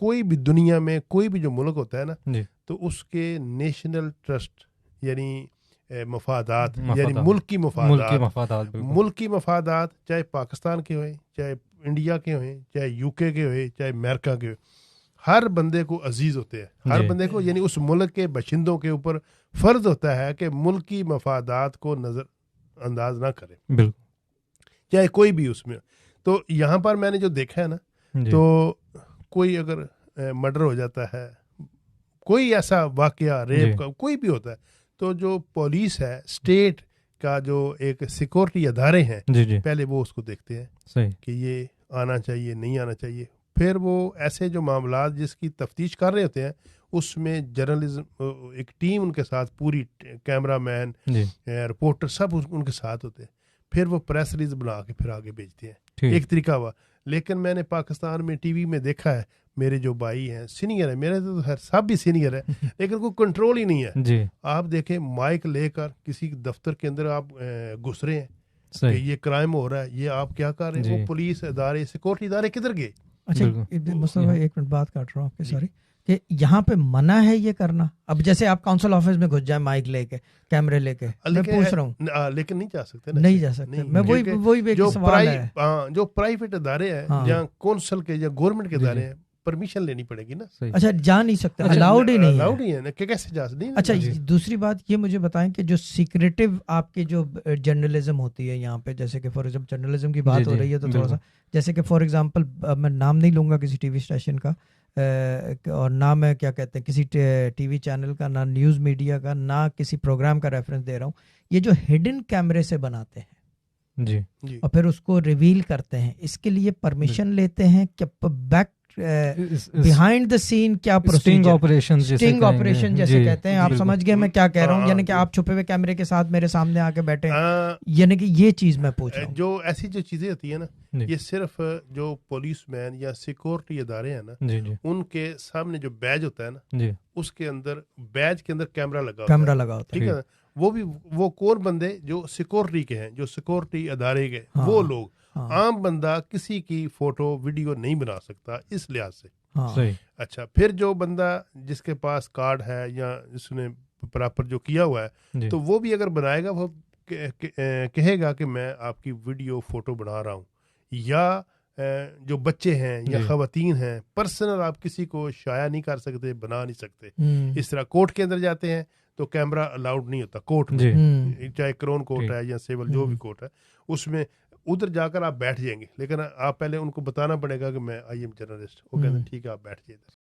کوئی بھی دنیا میں کوئی بھی جو ملک ہوتا ہے نا جی تو اس کے نیشنل ٹرسٹ یعنی مفادات یعنی ملکی مفادات چاہے پاکستان کے ہوئیں چاہے انڈیا کے ہوئیں چاہے یو کے ہوئے چاہے امریکہ کے ہوئے ہر بندے کو عزیز ہوتے ہیں ہر بندے کو یعنی اس ملک کے باشندوں کے اوپر فرض ہوتا ہے کہ ملکی مفادات کو نظر انداز نہ کرے بالکل چاہے کوئی بھی اس میں. تو یہاں پر میں نے جو دیکھا ہے نا تو کوئی اگر مرڈر ہو جاتا ہے کوئی ایسا واقعہ ریپ کا کوئی بھی ہوتا ہے تو جو پولیس ہے اسٹیٹ کا جو ایک سیکورٹی ادارے ہیں پہلے وہ اس کو دیکھتے ہیں کہ یہ آنا چاہیے نہیں آنا چاہیے. پھر وہ ایسے جو معاملات جس کی تفتیش کر رہے ہوتے ہیں اس میں جرنلزم ایک ٹیم ان کے ساتھ پوری کیمرہ مین رپورٹر سب ان کے ساتھ ہوتے ہیں. پھر وہ پریس ریلیز بنا کے پھر آگے بھیجتے ہیں. ایک طریقہ ہوا. لیکن میں نے پاکستان میں ٹی وی میں دیکھا ہے میرے جو بھائی ہیں سینئر ہیں میرے تو خیر سب بھی سینئر ہیں لیکن کوئی کنٹرول ہی نہیں ہے. آپ دیکھیں مائک لے کر کسی دفتر کے اندر آپ گھس رہے ہیں کہ یہ کرائم ہو رہا ہے یہ آپ کیا کر رہے ہیں. وہ پولیس ادارے سیکورٹی ادارے کدھر گئے؟ اچھا مصطفیٰ ایک منٹ بات کاٹ رہا ہوں آپ کے سوری کہ یہاں پہ منع ہے یہ کرنا. اب جیسے آپ کونسل آفس میں گھس جائیں مائک لے کے کیمرے لے کے میں پوچھ رہا ہوں لیکن نہیں جا سکتے نہیں جا سکتے. میں وہی سوال ہے جو پرائیویٹ ادارے ہیں یا کونسل کے یا گورنمنٹ کے ادارے ہیں پرمیشن لینی پڑے گی نا. اچھا جا نہیں سکتے الاؤڈ ہی نہیں ہے کہ کیسے جا سکتے. اچھا دوسری بات یہ مجھے بتائیں کہ جو سیکریٹو آپ کی جو جرنلزم ہوتی ہے یہاں پہ جیسے کہ فار ایگزامپل جرنلزم کی بات ہو رہی ہے تو تھوڑا سا جیسے کہ فار ایگزامپل میں نام نہیں لوں گا کسی ٹی وی اسٹیشن کا اور نہ میں کیا کہتے ہیں کسی ٹی وی چینل کا نہ نیوز میڈیا کا نہ کسی پروگرام کا ریفرنس دے رہا ہوں. یہ جو ہڈن کیمرے سے بناتے ہیں اور پھر اس کو ریویل کرتے ہیں اس کے لیے پرمیشن لیتے ہیں کہ بیک بیہائنڈ دا سین کیا اسٹنگ آپریشن جیسے کہتے ہیں آپ سمجھ گئے میں کیا کہہ رہا ہوں یعنی کہ آپ چھپے ہوئے کیمرے کے ساتھ میرے سامنے آ کے بیٹھے یعنی کہ یہ چیز میں پوچھ رہا ہوں. جو ایسی جو چیزیں ہوتی ہیں نا یہ صرف جو پولیس مین یا سیکورٹی ادارے ہیں نا ان کے سامنے جو بیج ہوتا ہے نا اس کے اندر بیج کے اندر کیمرہ لگا ہوتا ہے ٹھیک ہے. وہ بھی وہ کون بندے جو سیکورٹی کے ہیں جو سیکورٹی ادارے کے وہ لوگ عام بندہ کسی کی فوٹو ویڈیو نہیں بنا سکتا اس لحاظ سے. اچھا پھر جو بندہ جس کے پاس کارڈ ہے یا اس نے پراپر جو کیا ہوا ہے تو وہ بھی اگر بنائے گا وہ کہے گا کہ میں آپ کی ویڈیو فوٹو بنا رہا ہوں. یا جو بچے ہیں یا خواتین ہیں پرسنل آپ کسی کو شائع نہیں کر سکتے بنا نہیں سکتے. اس طرح کورٹ کے اندر جاتے ہیں تو کیمرہ الاؤڈ نہیں ہوتا کورٹ میں چاہے کرون کورٹ ہے یا سیول جو بھی کورٹ ہے اس میں ادھر جا کر آپ بیٹھ جائیں گے لیکن آپ پہلے ان کو بتانا پڑے گا کہ میں آئی ایم جرنلسٹ. وہ کہتے ہیں ٹھیک ہے آپ بیٹھ جائیے.